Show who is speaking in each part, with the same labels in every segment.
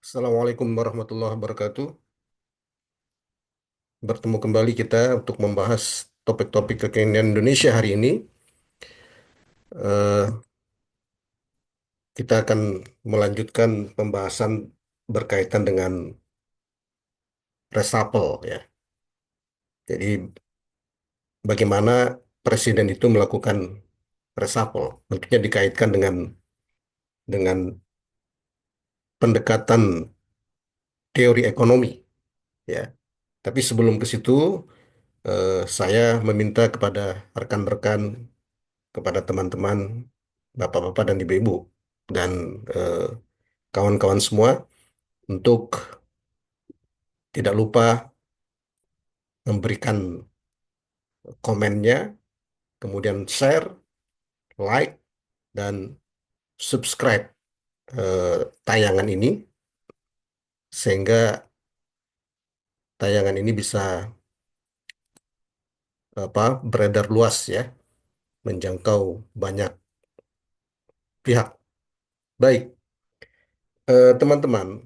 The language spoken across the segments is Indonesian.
Speaker 1: Assalamualaikum warahmatullahi wabarakatuh. Bertemu kembali kita untuk membahas topik-topik kekinian Indonesia hari ini. Eh, kita akan melanjutkan pembahasan berkaitan dengan reshuffle ya. Jadi bagaimana presiden itu melakukan reshuffle? Tentunya dikaitkan dengan pendekatan teori ekonomi ya. Tapi sebelum ke situ, saya meminta kepada rekan-rekan, kepada teman-teman, bapak-bapak dan ibu-ibu, dan eh, kawan-kawan semua untuk tidak lupa memberikan komennya, kemudian share, like, dan subscribe tayangan ini sehingga tayangan ini bisa beredar luas ya, menjangkau banyak pihak. Baik, teman-teman,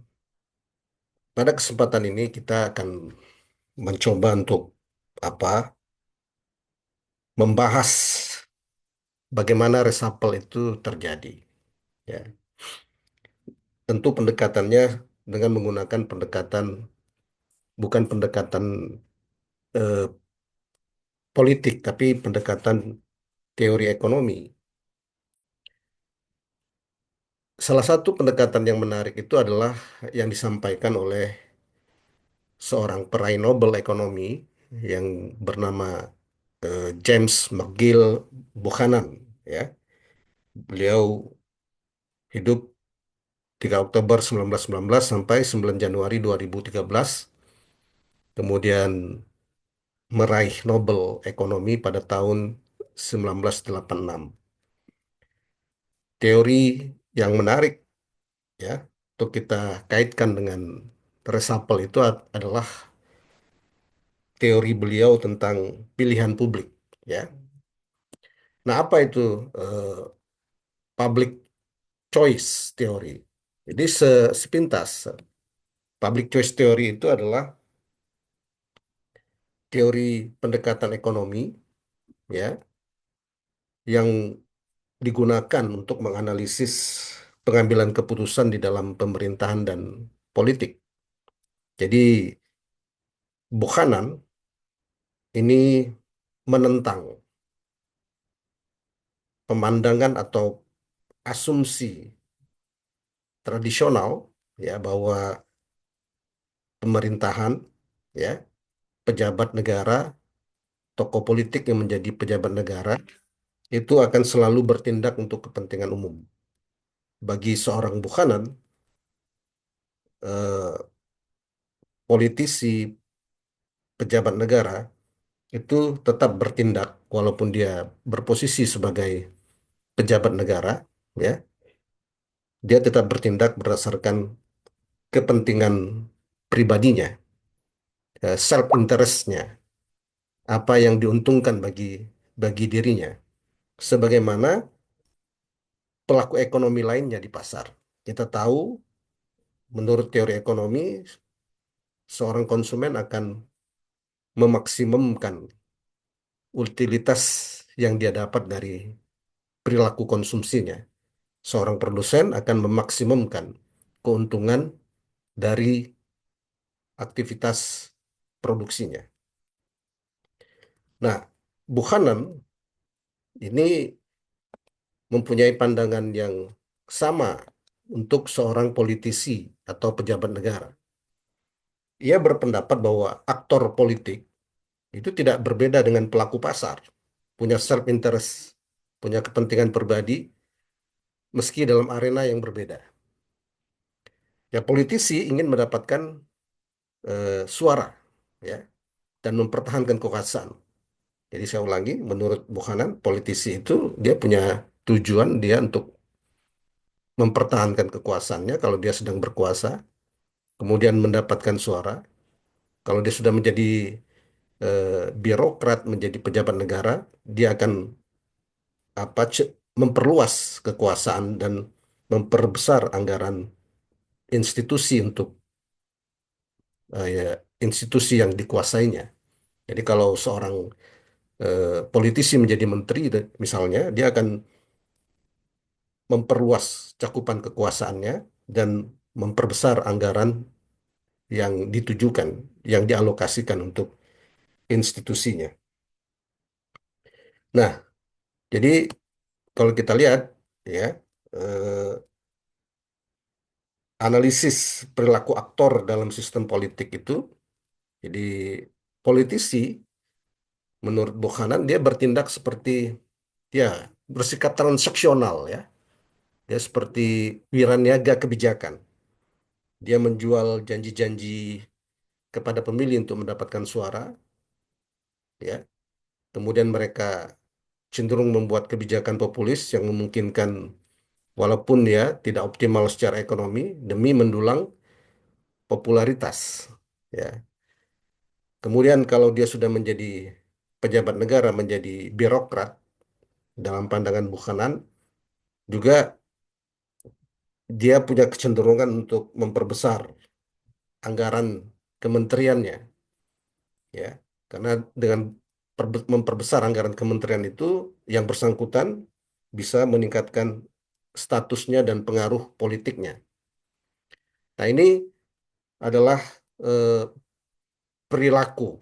Speaker 1: pada kesempatan ini kita akan mencoba untuk apa membahas bagaimana reshuffle itu terjadi. Ya, tentu pendekatannya dengan menggunakan pendekatan bukan pendekatan eh, politik, tapi pendekatan teori ekonomi. Salah satu pendekatan yang menarik itu adalah yang disampaikan oleh seorang peraih Nobel ekonomi yang bernama James McGill Buchanan. Ya, beliau hidup 3 Oktober 1919 sampai 9 Januari 2013, kemudian meraih Nobel ekonomi pada tahun 1986. Teori yang menarik ya untuk kita kaitkan dengan reshuffle itu adalah teori beliau tentang pilihan publik ya. Nah, apa itu eh, public choice teori? Jadi sepintas public choice teori itu adalah teori pendekatan ekonomi ya yang digunakan untuk menganalisis pengambilan keputusan di dalam pemerintahan dan politik. Jadi Buchanan ini menentang pemandangan atau asumsi tradisional ya bahwa pemerintahan ya, pejabat negara, tokoh politik yang menjadi pejabat negara itu akan selalu bertindak untuk kepentingan umum. Bagi seorang Buchanan, eh, politisi, pejabat negara itu tetap bertindak walaupun dia berposisi sebagai pejabat negara, ya, dia tetap bertindak berdasarkan kepentingan pribadinya, self interestnya, apa yang diuntungkan bagi bagi dirinya, sebagaimana pelaku ekonomi lainnya di pasar. Kita tahu, menurut teori ekonomi, seorang konsumen akan memaksimumkan utilitas yang dia dapat dari perilaku konsumsinya. Seorang produsen akan memaksimumkan keuntungan dari aktivitas produksinya. Nah, Buchanan ini mempunyai pandangan yang sama untuk seorang politisi atau pejabat negara. Ia berpendapat bahwa aktor politik itu tidak berbeda dengan pelaku pasar, punya self interest, punya kepentingan pribadi, meski dalam arena yang berbeda. Ya, politisi ingin mendapatkan suara, ya, dan mempertahankan kekuasaan. Jadi saya ulangi, menurut Buchanan, politisi itu dia punya tujuan dia untuk mempertahankan kekuasaannya kalau dia sedang berkuasa, kemudian mendapatkan suara. Kalau dia sudah menjadi birokrat, menjadi pejabat negara, dia akan memperluas kekuasaan dan memperbesar anggaran institusi untuk ya, institusi yang dikuasainya. Jadi kalau seorang politisi menjadi menteri, misalnya, dia akan memperluas cakupan kekuasaannya dan memperbesar anggaran yang ditujukan, yang dialokasikan untuk institusinya. Nah, jadi kalau kita lihat ya, eh, analisis perilaku aktor dalam sistem politik itu, jadi politisi menurut Buchanan dia bertindak seperti, ya, bersikap transaksional ya. Dia seperti wiraniaga kebijakan. Dia menjual janji-janji kepada pemilih untuk mendapatkan suara, ya. Kemudian mereka cenderung membuat kebijakan populis yang memungkinkan, walaupun ya tidak optimal secara ekonomi, demi mendulang popularitas, ya. Kemudian kalau dia sudah menjadi pejabat negara, menjadi birokrat, dalam pandangan Buchanan juga dia punya kecenderungan untuk memperbesar anggaran kementeriannya, ya. Karena dengan memperbesar anggaran kementerian itu, yang bersangkutan bisa meningkatkan statusnya dan pengaruh politiknya. Nah, ini adalah eh, perilaku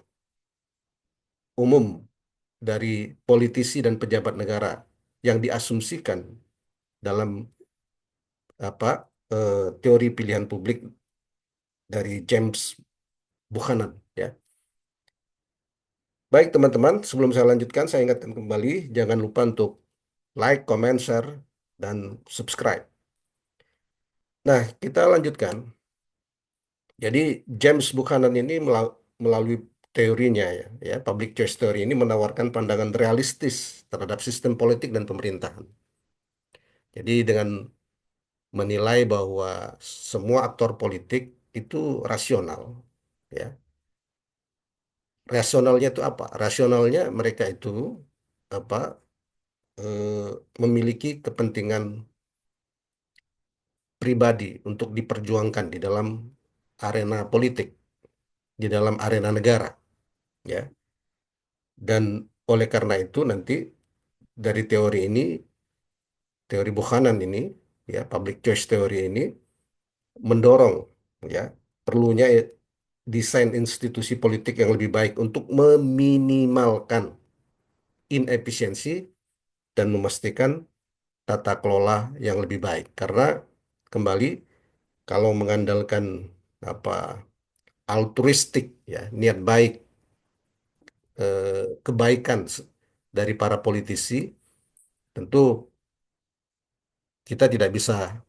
Speaker 1: umum dari politisi dan pejabat negara yang diasumsikan dalam apa teori pilihan publik dari James Buchanan, ya. Baik teman-teman, sebelum saya lanjutkan, saya ingatkan kembali, jangan lupa untuk like, comment, share, dan subscribe. Nah, kita lanjutkan. Jadi James Buchanan ini melalui teorinya, ya, public choice theory ini menawarkan pandangan realistis terhadap sistem politik dan pemerintahan. Jadi dengan menilai bahwa semua aktor politik itu rasional, ya. Rasionalnya itu apa? Rasionalnya mereka itu apa? Memiliki kepentingan pribadi untuk diperjuangkan di dalam arena politik, di dalam arena negara, ya. Dan oleh karena itu nanti dari teori ini, teori Buchanan ini, ya, public choice theory ini mendorong, ya, perlunya desain institusi politik yang lebih baik untuk meminimalkan inefisiensi dan memastikan tata kelola yang lebih baik. Karena kembali, kalau mengandalkan apa altruistik, ya, niat baik, kebaikan dari para politisi, tentu kita tidak bisa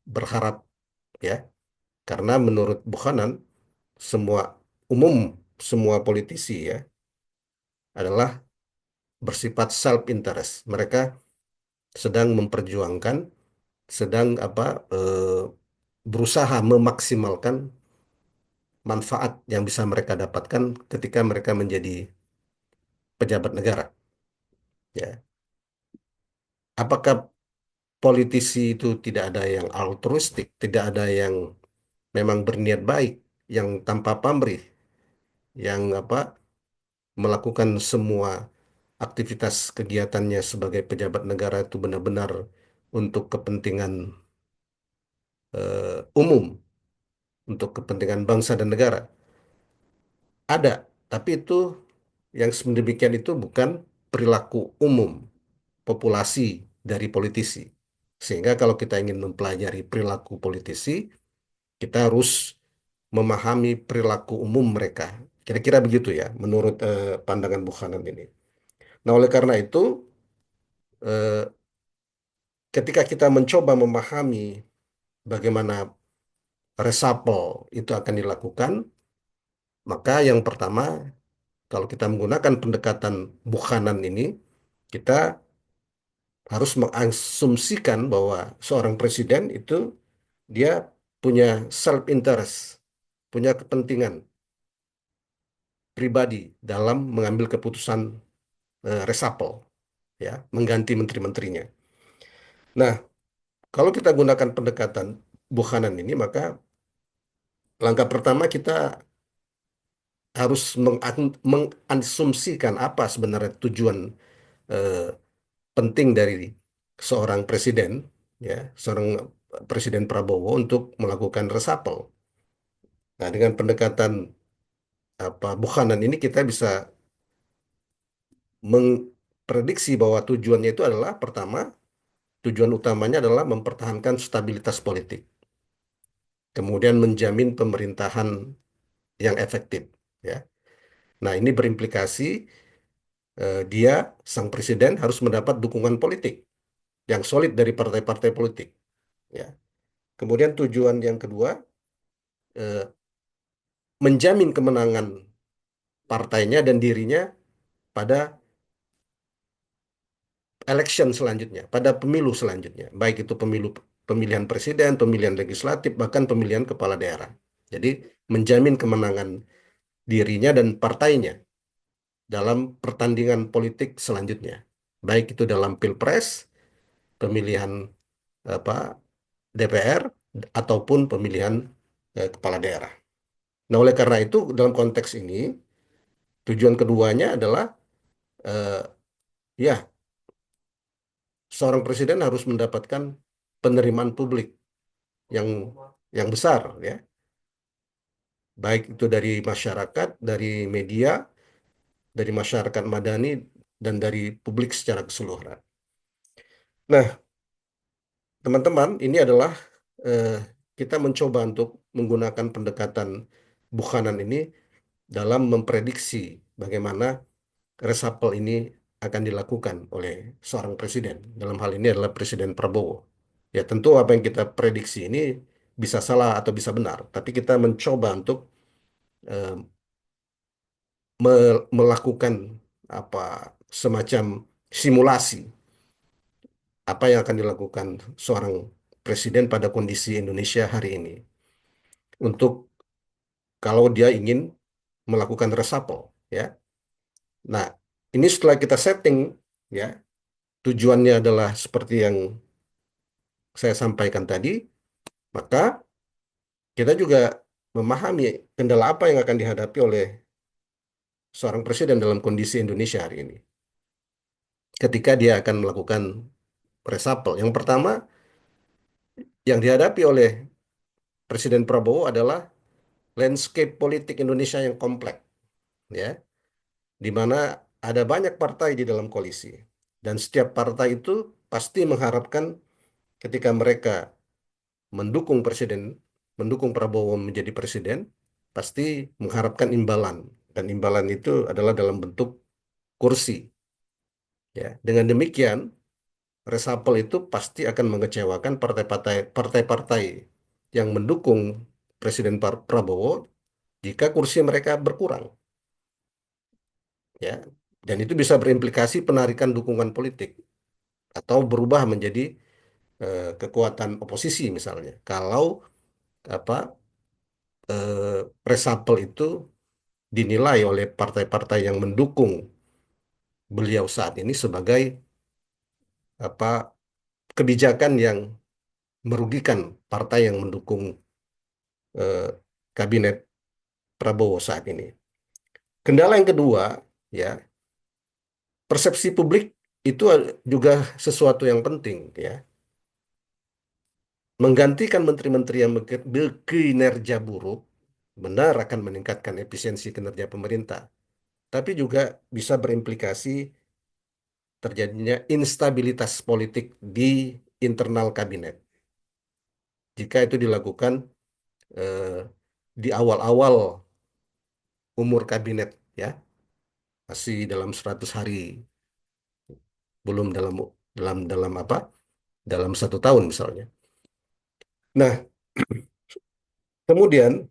Speaker 1: berharap, ya, karena menurut Buchanan semua umum semua politisi, ya, adalah bersifat self interest. Mereka sedang memperjuangkan, sedang berusaha memaksimalkan manfaat yang bisa mereka dapatkan ketika mereka menjadi pejabat negara, ya. Apakah politisi itu tidak ada yang altruistik, tidak ada yang memang berniat baik, yang tanpa pamrih, yang melakukan semua aktivitas kegiatannya sebagai pejabat negara itu benar-benar untuk kepentingan umum, untuk kepentingan bangsa dan negara? Ada, tapi itu yang sedemikian itu bukan perilaku umum populasi dari politisi. Sehingga kalau kita ingin mempelajari perilaku politisi, kita harus memahami perilaku umum mereka. Kira-kira begitu ya, menurut pandangan Buchanan ini. Nah, oleh karena itu, eh, ketika kita mencoba memahami bagaimana reshuffle itu akan dilakukan, maka yang pertama, kalau kita menggunakan pendekatan Buchanan ini, kita harus mengasumsikan bahwa seorang presiden itu dia punya self interest, punya kepentingan pribadi dalam mengambil keputusan reshuffle, ya, mengganti menteri-menterinya. Nah, kalau kita gunakan pendekatan Buchanan ini, maka langkah pertama kita harus mengasumsikan apa sebenarnya tujuan eh, penting dari seorang presiden, ya, seorang Presiden Prabowo untuk melakukan reshuffle. Nah, dengan pendekatan apa Buchanan ini kita bisa memprediksi bahwa tujuannya itu adalah pertama, tujuan utamanya adalah mempertahankan stabilitas politik, kemudian menjamin pemerintahan yang efektif, ya. Nah, ini berimplikasi dia sang presiden harus mendapat dukungan politik yang solid dari partai-partai politik, ya. Kemudian tujuan yang kedua, eh, menjamin kemenangan partainya dan dirinya pada election selanjutnya, pada pemilu selanjutnya, baik itu pemilihan presiden, pemilihan legislatif, bahkan pemilihan kepala daerah. Jadi menjamin kemenangan dirinya dan partainya dalam pertandingan politik selanjutnya, baik itu dalam pilpres, pemilihan apa DPR ataupun pemilihan kepala daerah. Nah, oleh karena itu dalam konteks ini tujuan keduanya adalah eh, ya seorang presiden harus mendapatkan penerimaan publik yang besar, ya, baik itu dari masyarakat, dari media, dari masyarakat madani, dan dari publik secara keseluruhan. Nah, teman-teman, ini adalah eh, kita mencoba untuk menggunakan pendekatan Buchanan ini dalam memprediksi bagaimana reshuffle ini akan dilakukan oleh seorang presiden. Dalam hal ini adalah Presiden Prabowo. Ya, tentu apa yang kita prediksi ini bisa salah atau bisa benar, tapi kita mencoba untuk eh, melakukan apa semacam simulasi apa yang akan dilakukan seorang presiden pada kondisi Indonesia hari ini untuk kalau dia ingin melakukan reshuffle, ya. Nah, ini setelah kita setting, ya, tujuannya adalah seperti yang saya sampaikan tadi, maka kita juga memahami kendala apa yang akan dihadapi oleh seorang presiden dalam kondisi Indonesia hari ini ketika dia akan melakukan reshuffle. Yang pertama yang dihadapi oleh Presiden Prabowo adalah landscape politik Indonesia yang kompleks, ya, di mana ada banyak partai di dalam koalisi dan setiap partai itu pasti mengharapkan ketika mereka mendukung Prabowo menjadi presiden, pasti mengharapkan imbalan dan imbalan itu adalah dalam bentuk kursi, ya. Dengan demikian, reshuffle itu pasti akan mengecewakan partai-partai yang mendukung Presiden Prabowo jika kursi mereka berkurang, ya. Dan itu bisa berimplikasi penarikan dukungan politik atau berubah menjadi kekuatan oposisi misalnya. Kalau apa reshuffle itu dinilai oleh partai-partai yang mendukung beliau saat ini sebagai apa kebijakan yang merugikan partai yang mendukung eh, kabinet Prabowo saat ini. Kendala yang kedua, ya, persepsi publik itu juga sesuatu yang penting, ya. Menggantikan menteri-menteri yang berkinerja buruk benar akan meningkatkan efisiensi kinerja pemerintah, tapi juga bisa berimplikasi terjadinya instabilitas politik di internal kabinet jika itu dilakukan eh, di awal-awal umur kabinet, ya, masih dalam 100 hari, belum dalam dalam dalam apa dalam 1 tahun misalnya. Nah, kemudian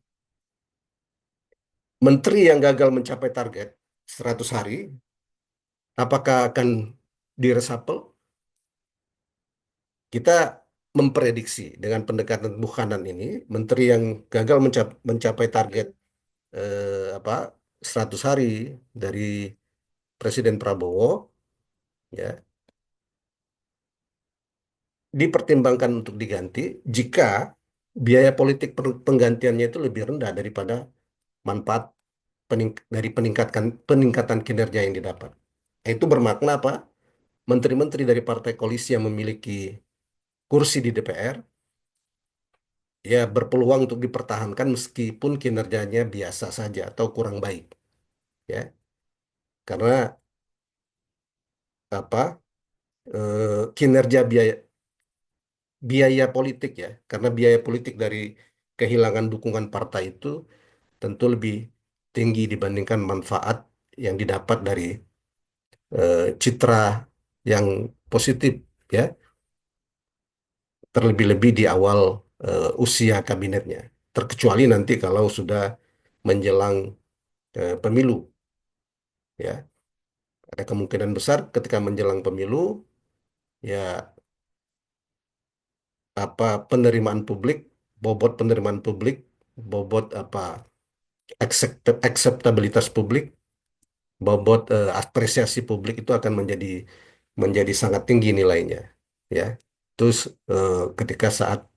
Speaker 1: menteri yang gagal mencapai target 100 hari, apakah akan diresapel? Kita memprediksi dengan pendekatan Buchanan ini, menteri yang gagal mencapai target apa 100 hari dari Presiden Prabowo, ya, dipertimbangkan untuk diganti jika biaya politik penggantiannya itu lebih rendah daripada manfaat dari peningkatan kinerja yang didapat. Itu bermakna apa? Menteri-menteri dari partai koalisi yang memiliki kursi di DPR ya berpeluang untuk dipertahankan meskipun kinerjanya biasa saja atau kurang baik, ya. Karena apa? Kinerja biaya biaya politik ya, karena biaya politik dari kehilangan dukungan partai itu tentu lebih tinggi dibandingkan manfaat yang didapat dari citra yang positif, ya, terlebih-lebih di awal usia kabinetnya. Terkecuali nanti kalau sudah menjelang pemilu, ya. Ada kemungkinan besar ketika menjelang pemilu, ya, apa penerimaan publik, bobot penerimaan publik, bobot apa akseptabilitas publik, bobot apresiasi publik itu akan menjadi sangat tinggi nilainya, ya. Terus ketika saat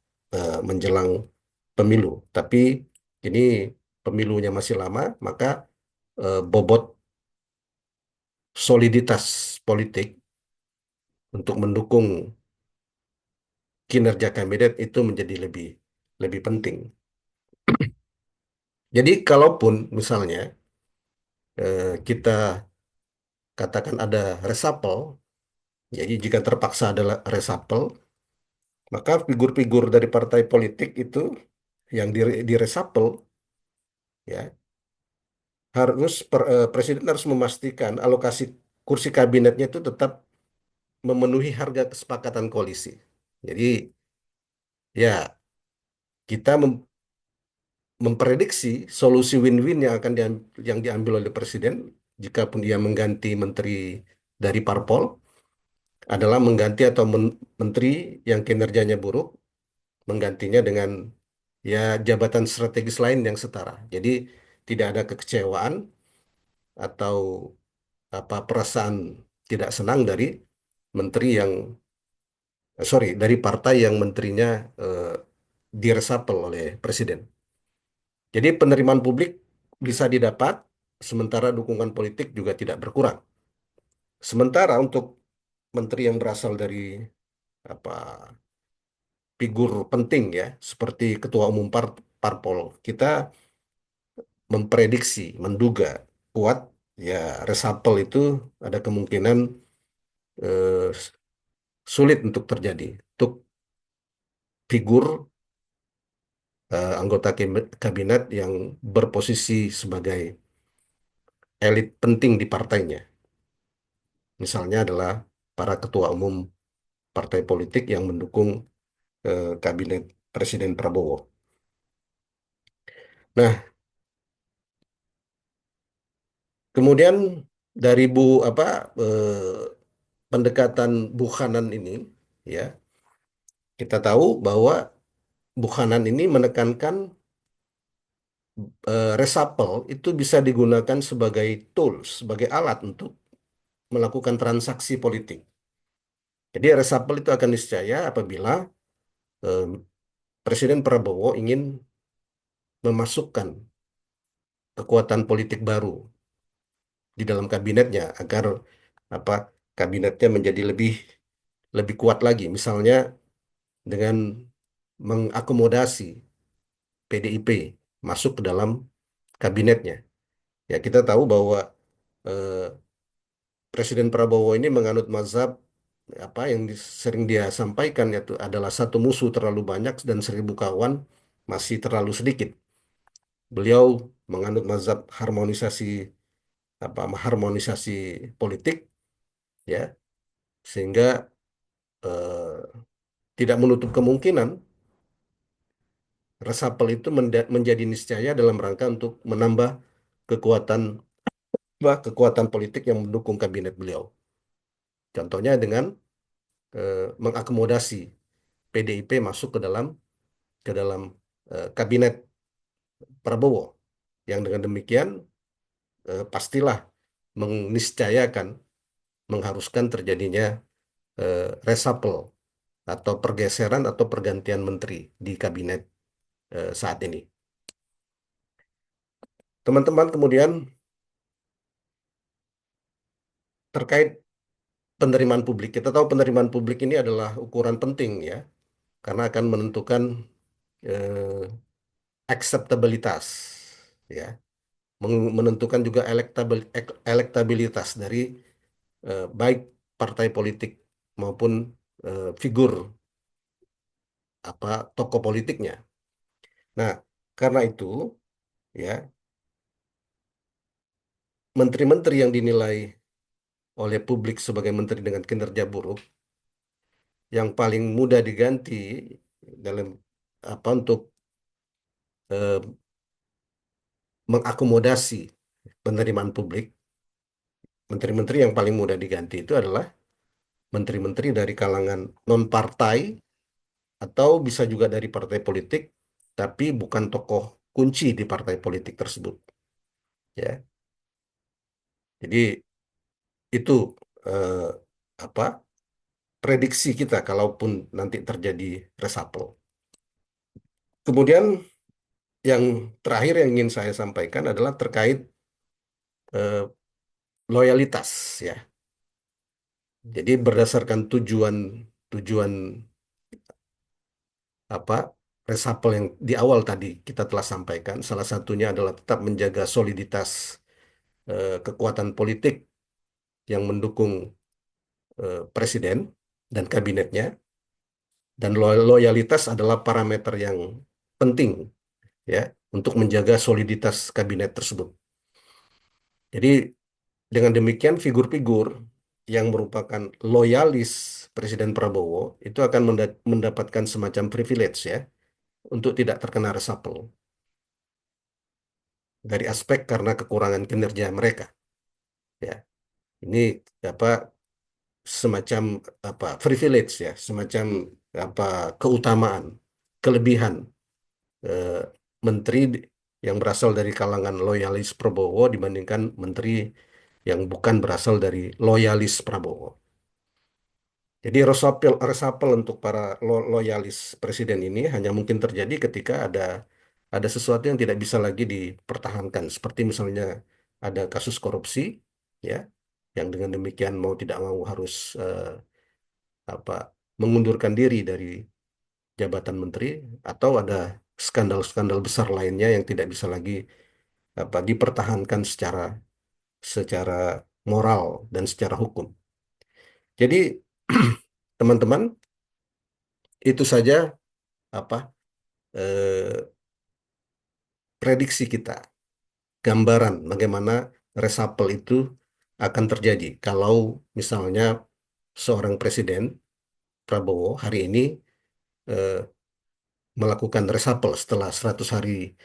Speaker 1: menjelang pemilu, tapi ini pemilunya masih lama, maka bobot soliditas politik untuk mendukung kinerja kabinet itu menjadi lebih lebih penting. Jadi kalaupun misalnya kita katakan ada reshuffle, jadi jika terpaksa adalah reshuffle, maka figur-figur dari partai politik itu yang di reshuffle, ya, presiden harus memastikan alokasi kursi kabinetnya itu tetap memenuhi harga kesepakatan koalisi. Jadi ya kita memprediksi solusi win-win yang diambil oleh presiden jika pun dia mengganti menteri dari parpol adalah mengganti atau menteri yang kinerjanya buruk, menggantinya dengan ya jabatan strategis lain yang setara. Jadi tidak ada kekecewaan atau apa perasaan tidak senang dari menteri yang dari partai yang menterinya eh, diresapel oleh presiden. Jadi penerimaan publik bisa didapat, sementara dukungan politik juga tidak berkurang. Sementara untuk menteri yang berasal dari apa figur penting ya, seperti ketua umum parpol, kita memprediksi, menduga kuat ya reshuffle itu ada kemungkinan eh, sulit untuk terjadi. Untuk figur anggota kabinet yang berposisi sebagai elit penting di partainya. Misalnya adalah para ketua umum partai politik yang mendukung kabinet Presiden Prabowo. Nah, kemudian dari pendekatan Bukhanan ini, ya, kita tahu bahwa Bukhanan ini menekankan reshuffle itu bisa digunakan sebagai tools, sebagai alat untuk melakukan transaksi politik. Jadi reshuffle itu akan niscaya apabila eh, Presiden Prabowo ingin memasukkan kekuatan politik baru di dalam kabinetnya agar apa kabinetnya menjadi lebih lebih kuat lagi. Misalnya dengan mengakomodasi PDIP masuk ke dalam kabinetnya. Ya kita tahu bahwa eh, Presiden Prabowo ini menganut mazhab apa yang sering dia sampaikan yaitu adalah satu musuh terlalu banyak dan 1.000 kawan masih terlalu sedikit. Beliau menganut mazhab harmonisasi politik, ya, sehingga eh, tidak menutup kemungkinan reshuffle itu menjadi niscaya dalam rangka untuk menambah kekuatan kekuatan politik yang mendukung kabinet beliau. Contohnya dengan mengakomodasi PDIP masuk ke dalam kabinet Prabowo, yang dengan demikian pastilah meniscayakan mengharuskan terjadinya reshuffle atau pergeseran atau pergantian menteri di kabinet saat ini. Teman-teman, kemudian terkait penerimaan publik, kita tahu penerimaan publik ini adalah ukuran penting ya, karena akan menentukan eh, akseptabilitas, ya, menentukan juga elektabilitas dari baik partai politik maupun figur apa tokoh politiknya. Nah, karena itu ya menteri-menteri yang dinilai oleh publik sebagai menteri dengan kinerja buruk yang paling mudah diganti dalam apa untuk eh, mengakomodasi penerimaan publik, menteri-menteri yang paling mudah diganti itu adalah menteri-menteri dari kalangan non-partai atau bisa juga dari partai politik, tapi bukan tokoh kunci di partai politik tersebut. Ya, jadi itu eh, apa prediksi kita kalaupun nanti terjadi reshuffle. Kemudian yang terakhir yang ingin saya sampaikan adalah terkait eh, loyalitas ya. Jadi berdasarkan tujuan tujuan apa reshuffle yang di awal tadi kita telah sampaikan, salah satunya adalah tetap menjaga soliditas kekuatan politik yang mendukung presiden dan kabinetnya, dan loyalitas adalah parameter yang penting ya untuk menjaga soliditas kabinet tersebut. Jadi dengan demikian figur-figur yang merupakan loyalis Presiden Prabowo itu akan mendapatkan semacam privilege ya untuk tidak terkena reshuffle dari aspek karena kekurangan kinerja mereka ya. Ini apa semacam apa privilege ya, semacam apa keutamaan, kelebihan eh, menteri yang berasal dari kalangan loyalis Prabowo dibandingkan menteri yang bukan berasal dari loyalis Prabowo. Jadi reshuffle untuk para loyalis presiden ini hanya mungkin terjadi ketika ada sesuatu yang tidak bisa lagi dipertahankan, seperti misalnya ada kasus korupsi, ya, yang dengan demikian mau tidak mau harus apa mengundurkan diri dari jabatan menteri, atau ada skandal-skandal besar lainnya yang tidak bisa lagi apa dipertahankan secara secara moral dan secara hukum. Jadi teman-teman, itu saja apa eh, prediksi kita, gambaran bagaimana reshuffle itu akan terjadi kalau misalnya seorang presiden Prabowo hari ini eh, melakukan reshuffle setelah 100 hari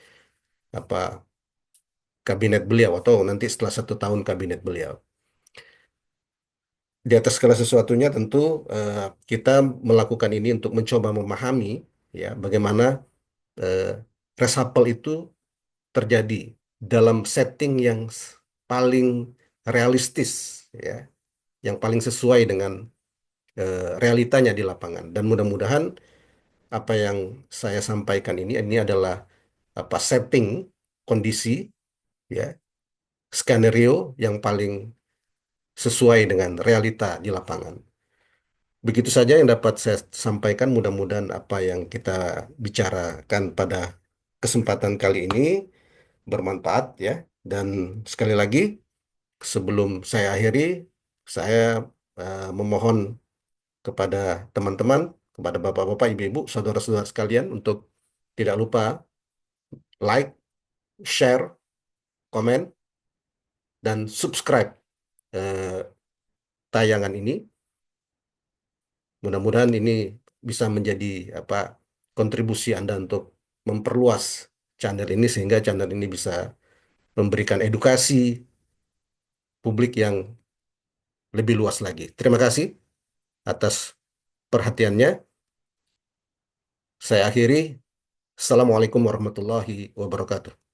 Speaker 1: apa kabinet beliau atau nanti setelah 1 tahun kabinet beliau. Di atas segala sesuatunya tentu eh, kita melakukan ini untuk mencoba memahami ya bagaimana eh, reshuffle itu terjadi dalam setting yang paling realistis ya, yang paling sesuai dengan realitanya di lapangan. Dan mudah-mudahan apa yang saya sampaikan ini adalah apa setting kondisi ya, skenario yang paling sesuai dengan realita di lapangan. Begitu saja yang dapat saya sampaikan. Mudah-mudahan apa yang kita bicarakan pada kesempatan kali ini bermanfaat ya. Dan sekali lagi, sebelum saya akhiri, saya memohon kepada teman-teman, kepada bapak-bapak, ibu-ibu, saudara-saudara sekalian untuk tidak lupa like, share, komen, dan subscribe eh, tayangan ini. Mudah-mudahan ini bisa menjadi apa kontribusi Anda untuk memperluas channel ini sehingga channel ini bisa memberikan edukasi publik yang lebih luas lagi. Terima kasih atas perhatiannya. Saya akhiri. Assalamualaikum warahmatullahi wabarakatuh.